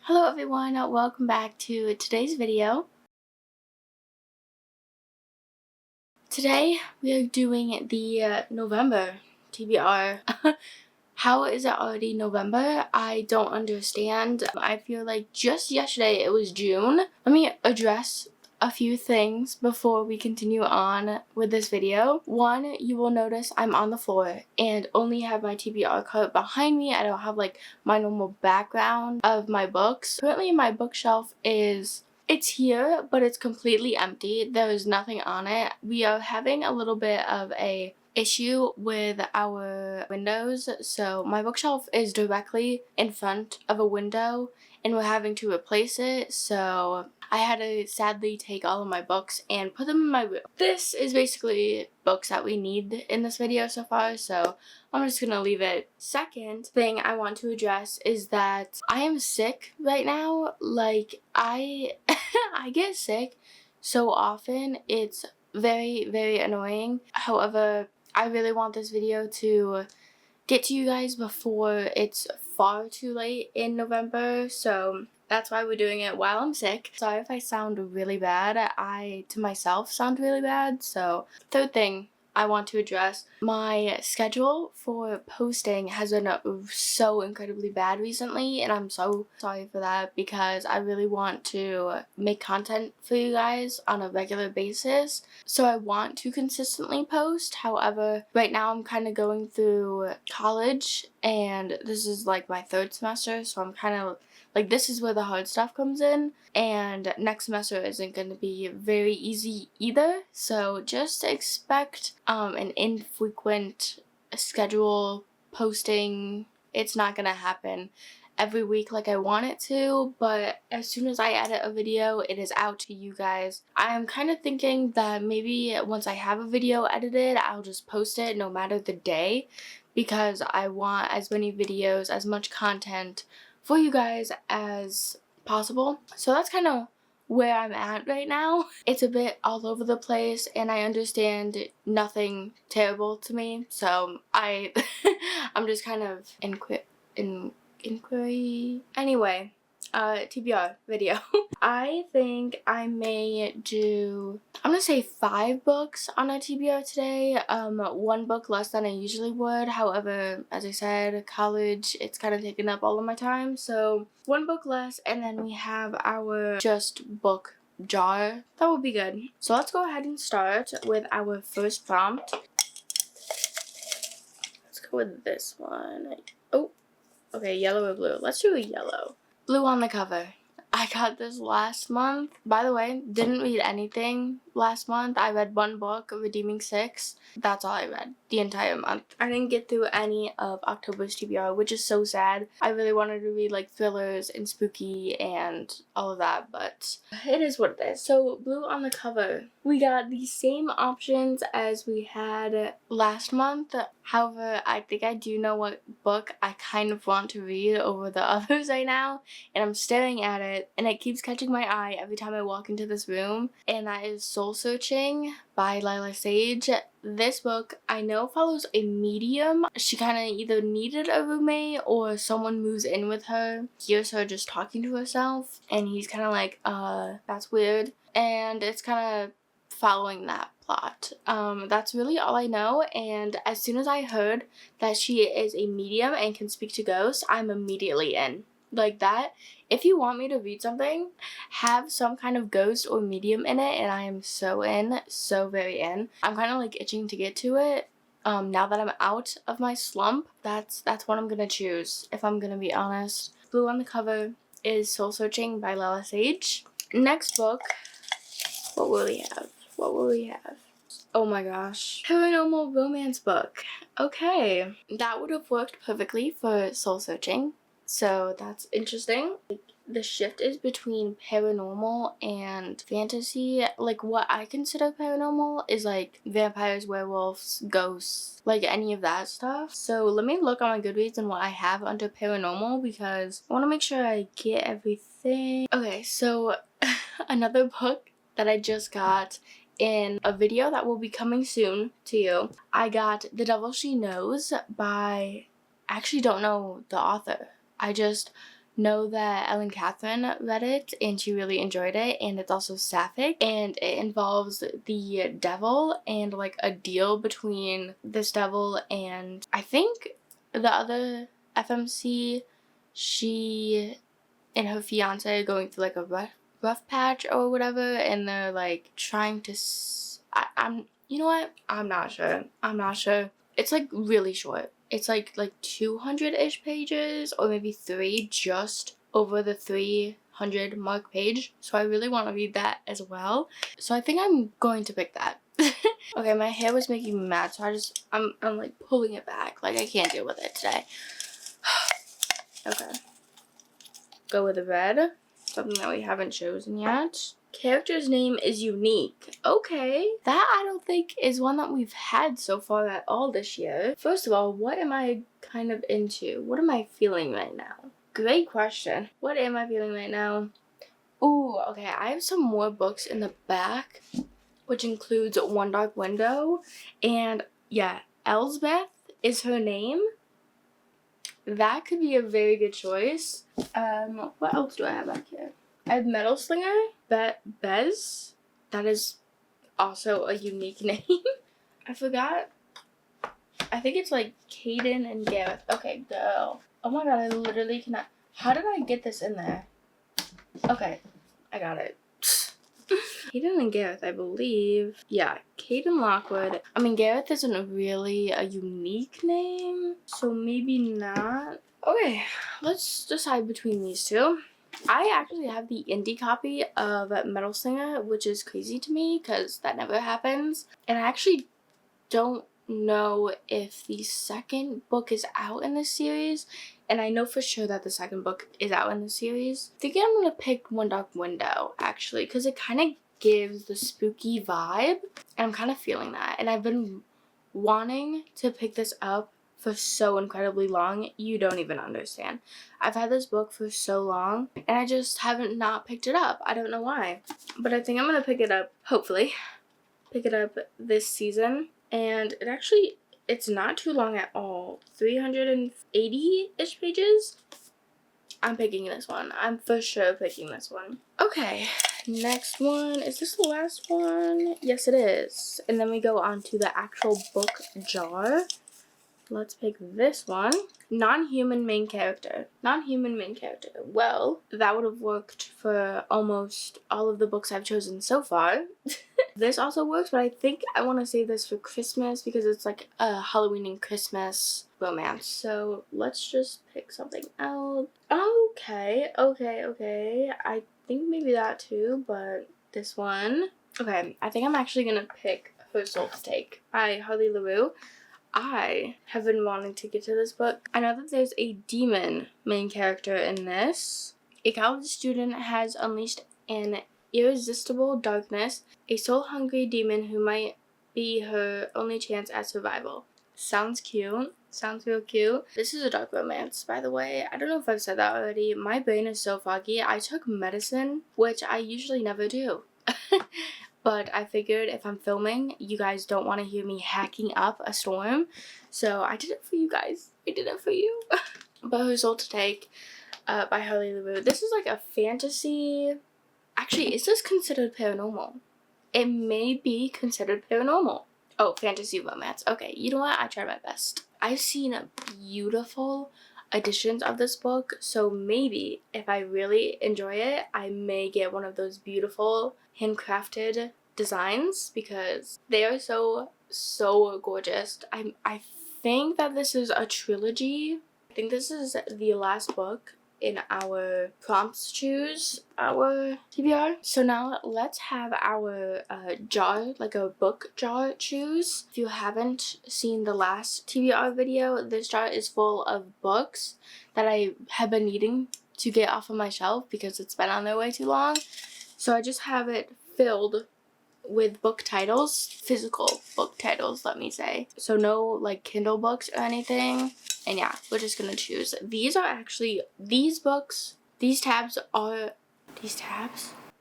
Hello everyone, welcome back to today's video. Today we are doing the November TBR. How is it already November? I don't understand. I feel like just yesterday it was June. Let me address a few things before we continue on with this video. One, you will notice I'm on the floor and only have my TBR cart behind me. I don't have like my normal background of my books. Currently my bookshelf it's here, but it's completely empty. There is nothing on it. We are having a little bit of a issue with our windows, so my bookshelf is directly in front of a window and we're having to replace it, so I had to sadly take all of my books and put them in my room. This is basically books that we need in this video so far, so I'm just gonna leave it. Second thing I want to address is that I am sick right now. Like, I get sick so often. It's very, very annoying. However, I really want this video to get to you guys before it's far too late in November, so that's why we're doing it while I'm sick. Sorry if I sound really bad. I, to myself, sound really bad. So, third thing I want to address, my schedule for posting has been so incredibly bad recently, and I'm so sorry for that because I really want to make content for you guys on a regular basis. So I want to consistently post. However, right now I'm kind of going through college and this is like my third semester, so I'm kind of like, this is where the hard stuff comes in, and next semester isn't going to be very easy either, so just expect an infrequent schedule posting. It's not going to happen every week like I want it to, but as soon as I edit a video, it is out to you guys. I'm kind of thinking that maybe once I have a video edited, I'll just post it no matter the day, because I want as many videos, as much content for you guys as possible. So that's kind of where I'm at right now. It's a bit all over the place, and I understand nothing terrible to me, so I'm just kind of inquiry. Anyway, TBR video. I think I may do, I'm gonna say 5 books on a TBR today. 1 book less than I usually would. However, as I said, college, it's kind of taken up all of my time. So 1 book less, and then we have our just book jar. That would be good. So let's go ahead and start with our first prompt. Let's go with this one. Oh, okay, yellow or blue. Let's do a yellow. Blue on the cover. I got this last month. By the way, didn't read anything last month. I read 1 book, Redeeming 6. That's all I read the entire month. I didn't get through any of October's TBR, which is so sad. I really wanted to read like thrillers and spooky and all of that, but it is what it is. So, blue on the cover. We got the same options as we had last month. However, I think I do know what book I kind of want to read over the others right now, and I'm staring at it, and it keeps catching my eye every time I walk into this room, and that is Soul Searching by Lila Sage. This book I know follows a medium. She kind of either needed a roommate or someone moves in with her, hears her just talking to herself, and he's kind of like, that's weird, and it's kind of following that plot. That's really all I know, and as soon as I heard that she is a medium and can speak to ghosts, I'm immediately in. Like that. If you want me to read something, have some kind of ghost or medium in it, and I am so in, so very in. I'm kind of like itching to get to it. Now that I'm out of my slump, that's what I'm gonna choose, if I'm gonna be honest. Blue on the cover is Soul Searching by Lila Sage. Next book, what will we have? What will we have? Oh my gosh. Paranormal romance book. Okay. That would have worked perfectly for Soul Searching. So that's interesting. Like, the shift is between paranormal and fantasy. Like, what I consider paranormal is like vampires, werewolves, ghosts, like any of that stuff. So let me look on my Goodreads and what I have under paranormal, because I want to make sure I get everything. Okay, so another book that I just got in a video that will be coming soon to you. I got The Devil She Knows by, I actually don't know the author. I just know that Ellen Catherine read it and she really enjoyed it, and it's also sapphic, and it involves the devil and like a deal between this devil and I think the other FMC. She and her fiance are going through like a rough patch or whatever, and they're like trying to I'm you know what, I'm not sure. It's like really short. It's like 200-ish pages, or maybe 3, just over the 300 mark page. So I really want to read that as well. So I think I'm going to pick that. Okay, my hair was making me mad, so I'm like pulling it back. Like, I can't deal with it today. Okay. Go with the red. Something that we haven't chosen yet. Character's name is unique. Okay. That I don't think is one that we've had so far at all this year. First of all, what am I kind of into? What am I feeling right now? Great question. What am I feeling right now? Ooh, okay. I have some more books in the back, which includes One Dark Window. And yeah, Elsbeth is her name. That could be a very good choice. What else do I have back here? I have Metal Slinger, Bez. That is also a unique name. I forgot. I think it's like Caden and Gareth. Okay, girl. Oh my god, I literally cannot. How did I get this in there? Okay, I got it. Caden and Gareth, I believe. Yeah, Caden Lockwood. I mean, Gareth isn't really a unique name, so maybe not. Okay, let's decide between these two. I actually have the indie copy of Metal Slinger, which is crazy to me because that never happens. And I actually don't know if the second book is out in this series, and I know for sure that the second book is out in the series. I think I'm gonna pick One Dark Window, actually, because it kind of gives the spooky vibe, and I'm kind of feeling that. And I've been wanting to pick this up for so incredibly long, you don't even understand. I've had this book for so long, and I just haven't not picked it up. I don't know why, but I think I'm gonna pick it up, hopefully pick it up this season. And it's not too long at all. 380-ish pages. I'm picking this one. I'm for sure picking this one. Okay, next one. Is this the last one? Yes, it is. And then we go on to the actual book jar. Let's pick this one. Non-human main character. Non-human main character. Well, that would have worked for almost all of the books I've chosen so far. This also works, but I think I want to save this for Christmas because it's like a Halloween and Christmas romance. So let's just pick something else. Okay. I think maybe that too, but this one. Okay, I think I'm actually going to pick Her Soul to Take by Harley LaRue. I have been wanting to get to this book. I know that there's a demon main character in this. A college student has unleashed an irresistible darkness, a soul-hungry demon who might be her only chance at survival. Sounds cute. Sounds real cute. This is a dark romance, by the way. I don't know if I've said that already. My brain is so foggy. I took medicine, which I usually never do. But I figured if I'm filming, you guys don't want to hear me hacking up a storm. So I did it for you guys. I did it for you. But Her Soul to Take by Harley LaRue. This is like a fantasy. Actually, is this considered paranormal? It may be considered paranormal. Oh, fantasy romance. Okay, you know what? I tried my best. I've seen beautiful editions of this book, so maybe if I really enjoy it, I may get one of those beautiful handcrafted designs because they are so gorgeous. I think that this is a trilogy. I think this is the last book in our prompts choose our TBR. So now let's have our jar, like a book jar choose. If you haven't seen the last TBR video, this jar is full of books that I have been needing to get off of my shelf because it's been on there way too long. So I just have it filled with book titles, physical book titles, let me say. So no like Kindle books or anything. And yeah, we're just gonna choose. These are actually, these tabs?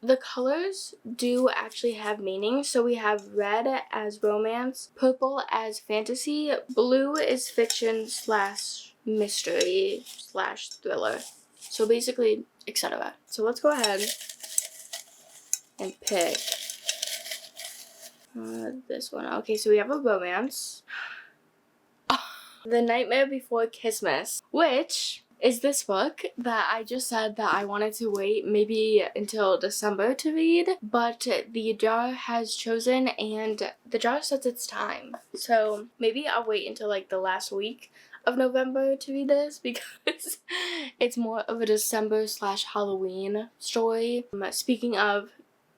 The colors do actually have meaning. So we have red as romance, purple as fantasy, blue is fiction / mystery / thriller. So basically, etc. So let's go ahead and pick this one. Okay, so we have a romance. The Nightmare Before Christmas, which is this book that I just said that I wanted to wait maybe until December to read, but the jar has chosen and the jar sets its time. So maybe I'll wait until like the last week of November to read this because it's more of a December / Halloween story. Speaking of,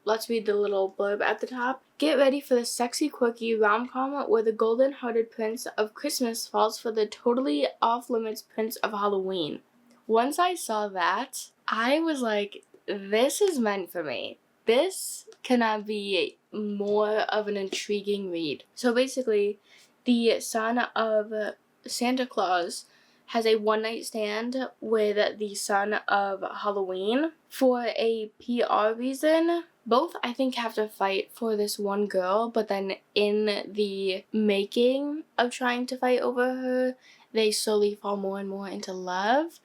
let's read the little blurb at the top. Get ready for the sexy, quirky rom-com where the golden-hearted prince of Christmas falls for the totally off-limits prince of Halloween. Once I saw that, I was like, this is meant for me. This cannot be more of an intriguing read. So basically, the son of Santa Claus has a one-night stand with the son of Halloween. For a PR reason, both I think have to fight for this one girl, but then in the making of trying to fight over her, they slowly fall more and more into love.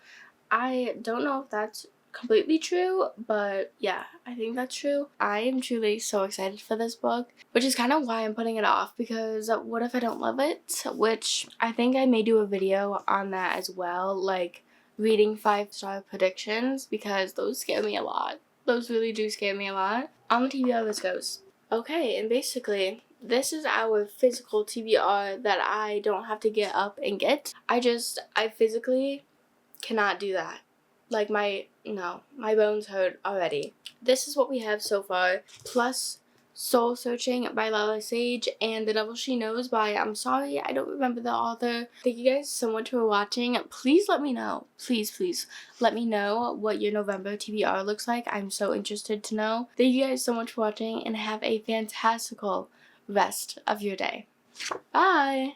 I don't know if that's completely true, but yeah, I think that's true. I am truly so excited for this book, which is kind of why I'm putting it off, because what if I don't love it? Which I think I may do a video on that as well, like reading 5-star predictions, because those scare me a lot. Those really do scare me a lot. On the TBR, this goes. Okay, and basically, this is our physical TBR that I don't have to get up and get. I physically cannot do that. Like my bones hurt already. This is what we have so far, plus Soul Searching by Lala Sage and The Devil She Knows by, I'm sorry, I don't remember the author. Thank you guys so much for watching. Please let me know. Please let me know what your November TBR looks like. I'm so interested to know. Thank you guys so much for watching and have a fantastical rest of your day. Bye!